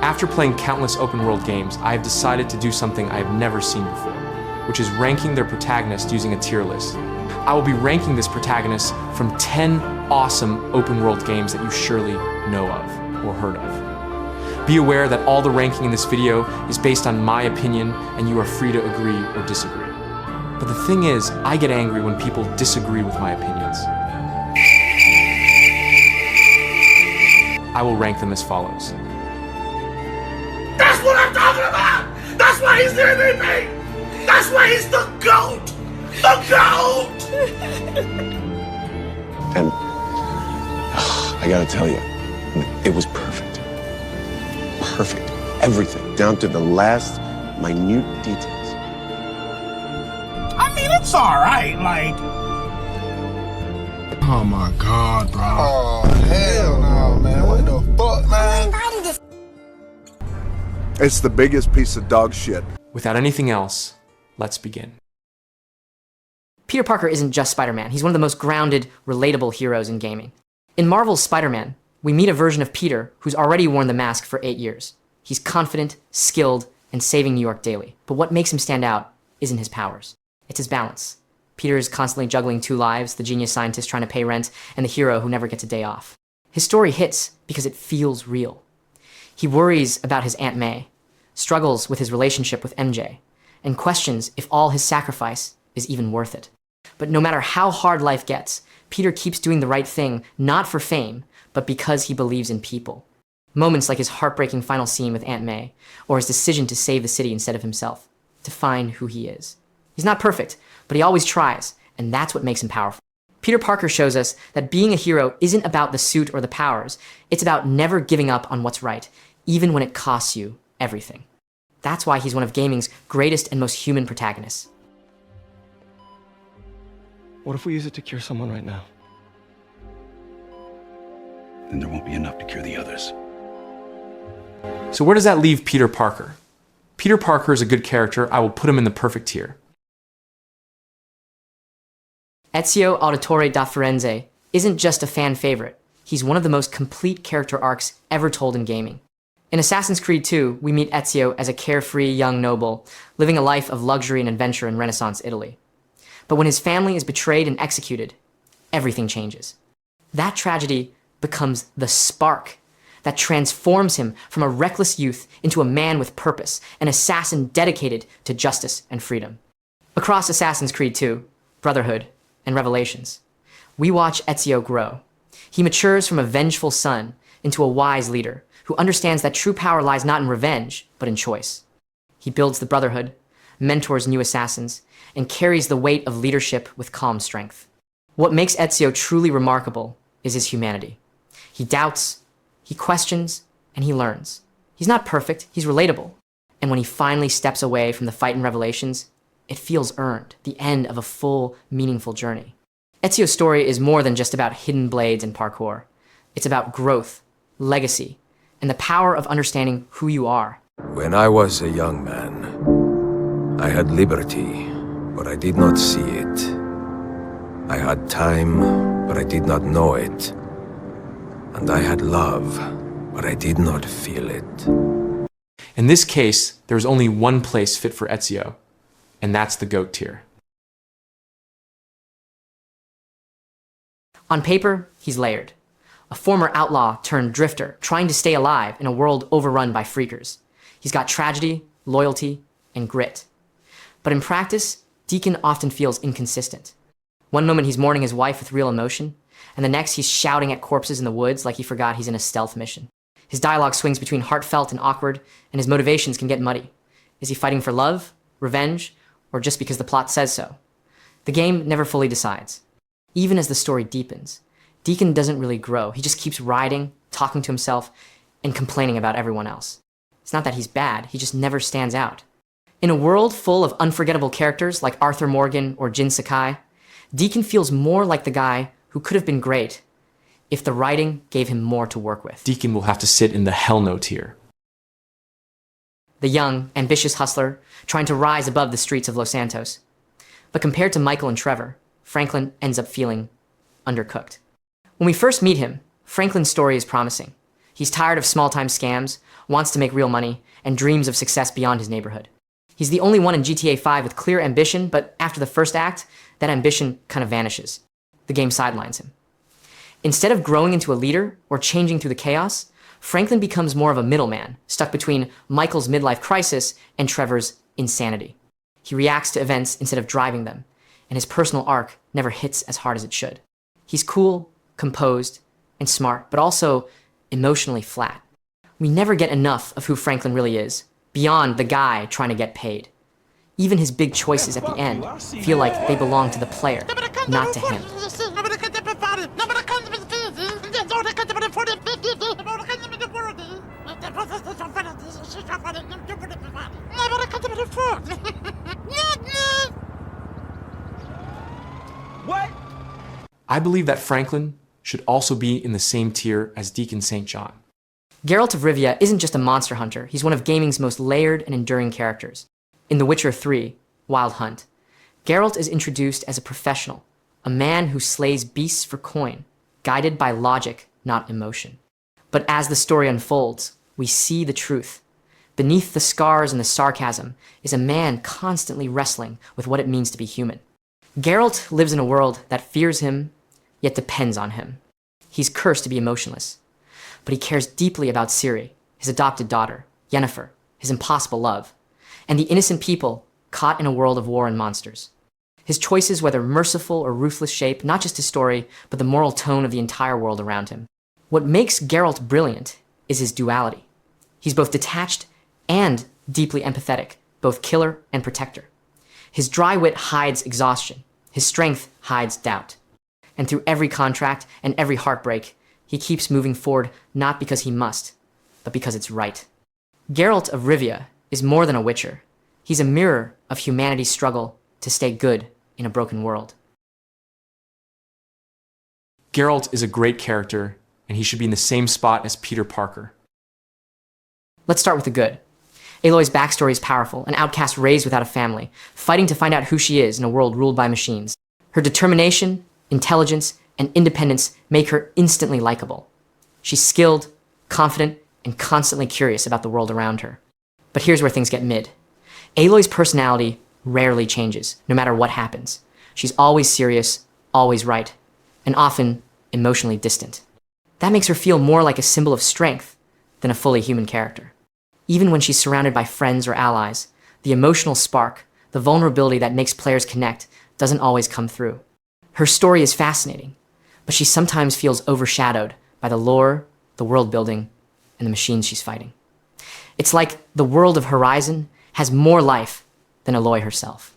After playing countless open-world games, I have decided to do something I have never seen before, which is ranking their protagonist using a tier list. I will be ranking this protagonist from 10 awesome open-world games that you surely know of or heard of. Be aware that all the ranking in this video is based on my opinion, and you are free to agree or disagree. But the thing is, I get angry when people disagree with my opinions. I will rank them as follows. That's what I'm talking about! That's why he's the MVP! That's why he's the GOAT! The GOAT! And I gotta tell you, it was perfect. Perfect. Everything, down to the last minute details. I mean, it's alright, like... Oh my God, bro. Oh, hell no, man. What the fuck, man? It's the biggest piece of dog shit. Without anything else, let's begin. Peter Parker isn't just Spider-Man. He's one of the most grounded, relatable heroes in gaming. In Marvel's Spider-Man, we meet a version of Peter who's already worn the mask for 8 years. He's confident, skilled, and saving New York daily. But what makes him stand out isn't his powers. It's his balance. Peter is constantly juggling two lives, the genius scientist trying to pay rent, and the hero who never gets a day off. His story hits because it feels real. He worries about his Aunt May, struggles with his relationship with MJ, and questions if all his sacrifice is even worth it. But no matter how hard life gets, Peter keeps doing the right thing, not for fame, but because he believes in people. Moments like his heartbreaking final scene with Aunt May, or his decision to save the city instead of himself, define who he is. He's not perfect, but he always tries, and that's what makes him powerful. Peter Parker shows us that being a hero isn't about the suit or the powers. It's about never giving up on what's right, even when it costs you everything. That's why he's one of gaming's greatest and most human protagonists. What if we use it to cure someone right now? Then there won't be enough to cure the others. So where does that leave Peter Parker? Peter Parker is a good character. I will put him in the perfect tier. Ezio Auditore da Firenze isn't just a fan favorite. He's one of the most complete character arcs ever told in gaming. In Assassin's Creed 2, we meet Ezio as a carefree young noble, living a life of luxury and adventure in Renaissance Italy. But when his family is betrayed and executed, everything changes. That tragedy becomes the spark that transforms him from a reckless youth into a man with purpose, an assassin dedicated to justice and freedom. Across Assassin's Creed 2, Brotherhood, and Revelations, we watch Ezio grow. He matures from a vengeful son into a wise leader who understands that true power lies not in revenge, but in choice. He builds the Brotherhood, mentors new assassins, and carries the weight of leadership with calm strength. What makes Ezio truly remarkable is his humanity. He doubts, he questions, and he learns. He's not perfect, he's relatable. And when he finally steps away from the fight in Revelations, it feels earned, the end of a full, meaningful journey. Ezio's story is more than just about hidden blades and parkour. It's about growth, legacy, and the power of understanding who you are. When I was a young man, I had liberty, but I did not see it. I had time, but I did not know it. And I had love, but I did not feel it. In this case, there is only one place fit for Ezio, and that's the GOAT tier. On paper, he's layered. A former outlaw turned drifter, trying to stay alive in a world overrun by freakers. He's got tragedy, loyalty, and grit. But in practice, Deacon often feels inconsistent. One moment he's mourning his wife with real emotion, and the next he's shouting at corpses in the woods like he forgot he's in a stealth mission. His dialogue swings between heartfelt and awkward, and his motivations can get muddy. Is he fighting for love, revenge, or just because the plot says so? The game never fully decides. Even as the story deepens, Deacon doesn't really grow. He just keeps riding, talking to himself, and complaining about everyone else. It's not that he's bad, he just never stands out. In a world full of unforgettable characters like Arthur Morgan or Jin Sakai, Deacon feels more like the guy who could have been great if the writing gave him more to work with. Deacon will have to sit in the hell no tier. The young, ambitious hustler trying to rise above the streets of Los Santos. But compared to Michael and Trevor, Franklin ends up feeling undercooked. When we first meet him, Franklin's story is promising. He's tired of small-time scams, wants to make real money, and dreams of success beyond his neighborhood. He's the only one in GTA 5 with clear ambition, but after the first act, that ambition kind of vanishes. The game sidelines him. Instead of growing into a leader or changing through the chaos, Franklin becomes more of a middleman, stuck between Michael's midlife crisis and Trevor's insanity. He reacts to events instead of driving them, and his personal arc never hits as hard as it should. He's cool, composed, and smart, but also emotionally flat. We never get enough of who Franklin really is, beyond the guy trying to get paid. Even his big choices at the end feel like they belong to the player, not to him. What? I believe that Franklin should also be in the same tier as Deacon St. John. Geralt of Rivia isn't just a monster hunter, he's one of gaming's most layered and enduring characters. In The Witcher 3, Wild Hunt, Geralt is introduced as a professional, a man who slays beasts for coin, guided by logic, not emotion. But as the story unfolds, we see the truth. Beneath the scars and the sarcasm is a man constantly wrestling with what it means to be human. Geralt lives in a world that fears him, yet depends on him. He's cursed to be emotionless, but he cares deeply about Ciri, his adopted daughter, Yennefer, his impossible love, and the innocent people caught in a world of war and monsters. His choices, whether merciful or ruthless, shape not just his story, but the moral tone of the entire world around him. What makes Geralt brilliant is his duality. He's both detached and deeply empathetic, both killer and protector. His dry wit hides exhaustion. His strength hides doubt. And through every contract and every heartbreak, he keeps moving forward not because he must, but because it's right. Geralt of Rivia is more than a witcher. He's a mirror of humanity's struggle to stay good in a broken world. Geralt is a great character, and he should be in the same spot as Peter Parker. Let's start with the good. Aloy's backstory is powerful, an outcast raised without a family, fighting to find out who she is in a world ruled by machines. Her determination, intelligence, and independence make her instantly likable. She's skilled, confident, and constantly curious about the world around her. But here's where things get mid. Aloy's personality rarely changes, no matter what happens. She's always serious, always right, and often emotionally distant. That makes her feel more like a symbol of strength than a fully human character. Even when she's surrounded by friends or allies, the emotional spark, the vulnerability that makes players connect, doesn't always come through. Her story is fascinating, but she sometimes feels overshadowed by the lore, the world building, and the machines she's fighting. It's like the world of Horizon has more life than Aloy herself.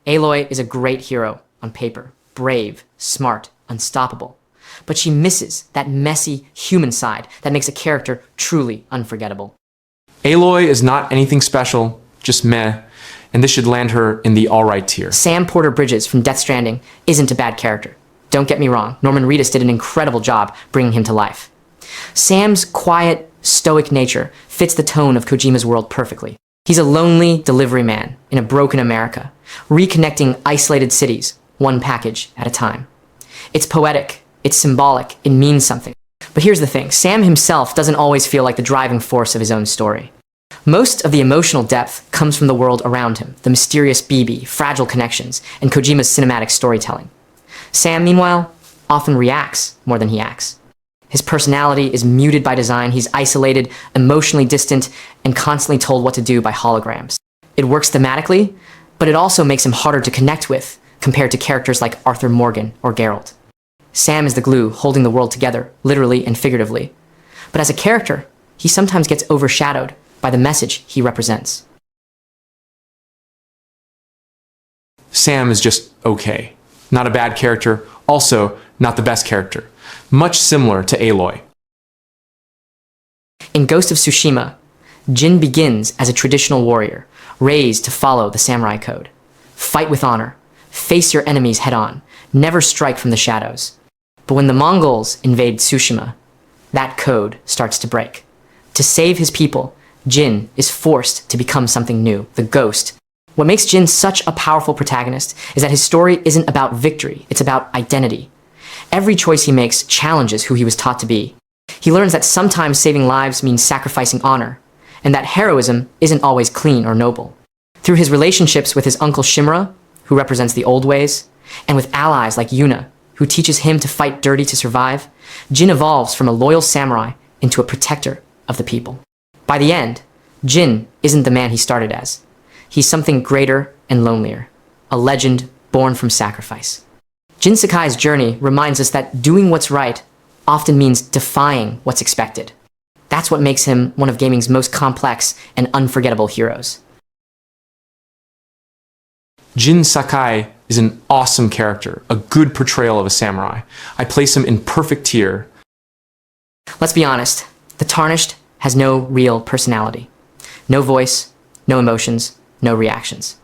Aloy is a great hero on paper, brave, smart, unstoppable. But she misses that messy human side that makes a character truly unforgettable. Aloy is not anything special, just meh, and this should land her in the alright tier. Sam Porter Bridges from Death Stranding isn't a bad character. Don't get me wrong, Norman Reedus did an incredible job bringing him to life. Sam's quiet, stoic nature fits the tone of Kojima's world perfectly. He's a lonely delivery man in a broken America, reconnecting isolated cities, one package at a time. It's poetic, it's symbolic, it means something. But here's the thing, Sam himself doesn't always feel like the driving force of his own story. Most of the emotional depth comes from the world around him, the mysterious BB, fragile connections, and Kojima's cinematic storytelling. Sam, meanwhile, often reacts more than he acts. His personality is muted by design, he's isolated, emotionally distant, and constantly told what to do by holograms. It works thematically, but it also makes him harder to connect with compared to characters like Arthur Morgan or Geralt. Sam is the glue holding the world together, literally and figuratively. But as a character, he sometimes gets overshadowed by the message he represents. Sam is just okay. Not a bad character, also not the best character. Much similar to Aloy. In Ghost of Tsushima, Jin begins as a traditional warrior, raised to follow the samurai code. Fight with honor, face your enemies head on, never strike from the shadows. But when the Mongols invade Tsushima, that code starts to break. To save his people, Jin is forced to become something new, the Ghost. What makes Jin such a powerful protagonist is that his story isn't about victory, it's about identity. Every choice he makes challenges who he was taught to be. He learns that sometimes saving lives means sacrificing honor, and that heroism isn't always clean or noble. Through his relationships with his uncle Shimura, who represents the old ways, and with allies like Yuna, who teaches him to fight dirty to survive, Jin evolves from a loyal samurai into a protector of the people. By the end, Jin isn't the man he started as. He's something greater and lonelier, a legend born from sacrifice. Jin Sakai's journey reminds us that doing what's right often means defying what's expected. That's what makes him one of gaming's most complex and unforgettable heroes. Jin Sakai is an awesome character, a good portrayal of a samurai. I place him in perfect tier. Let's be honest, the Tarnished has no real personality. No voice, no emotions, no reactions.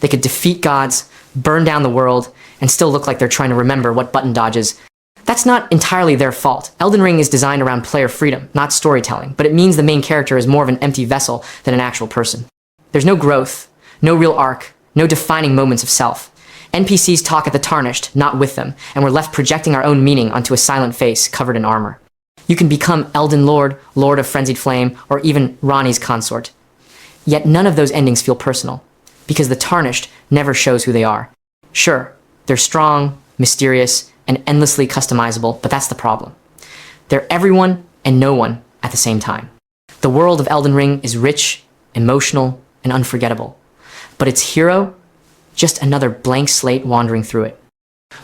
They could defeat gods, burn down the world, and still look like they're trying to remember what button dodges. That's not entirely their fault. Elden Ring is designed around player freedom, not storytelling, but it means the main character is more of an empty vessel than an actual person. There's no growth, no real arc, no defining moments of self. NPCs talk at the Tarnished, not with them, and we're left projecting our own meaning onto a silent face covered in armor. You can become Elden Lord, Lord of Frenzied Flame, or even Ranni's consort. Yet none of those endings feel personal, because the Tarnished never shows who they are. Sure, they're strong, mysterious, and endlessly customizable, but that's the problem. They're everyone and no one at the same time. The world of Elden Ring is rich, emotional, and unforgettable, but its hero, just another blank slate wandering through it.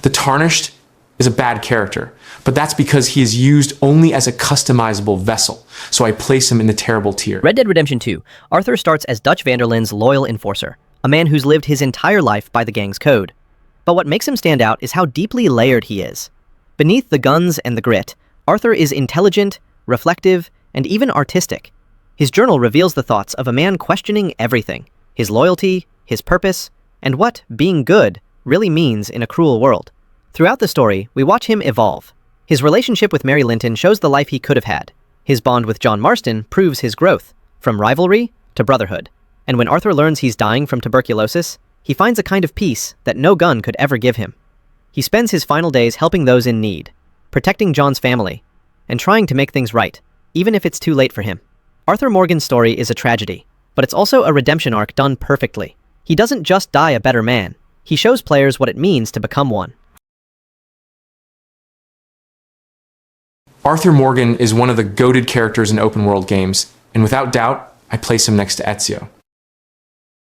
The Tarnished is a bad character, but that's because he is used only as a customizable vessel, so I place him in the terrible tier. Red Dead Redemption 2, Arthur starts as Dutch van der Linde's loyal enforcer, a man who's lived his entire life by the gang's code. But what makes him stand out is how deeply layered he is. Beneath the guns and the grit, Arthur is intelligent, reflective, and even artistic. His journal reveals the thoughts of a man questioning everything, his loyalty, his purpose, and what being good really means in a cruel world. Throughout the story, we watch him evolve. His relationship with Mary Linton shows the life he could have had. His bond with John Marston proves his growth, from rivalry to brotherhood. And when Arthur learns he's dying from tuberculosis, he finds a kind of peace that no gun could ever give him. He spends his final days helping those in need, protecting John's family, and trying to make things right, even if it's too late for him. Arthur Morgan's story is a tragedy, but it's also a redemption arc done perfectly. He doesn't just die a better man, he shows players what it means to become one. Arthur Morgan is one of the goated characters in open world games, and without doubt, I place him next to Ezio.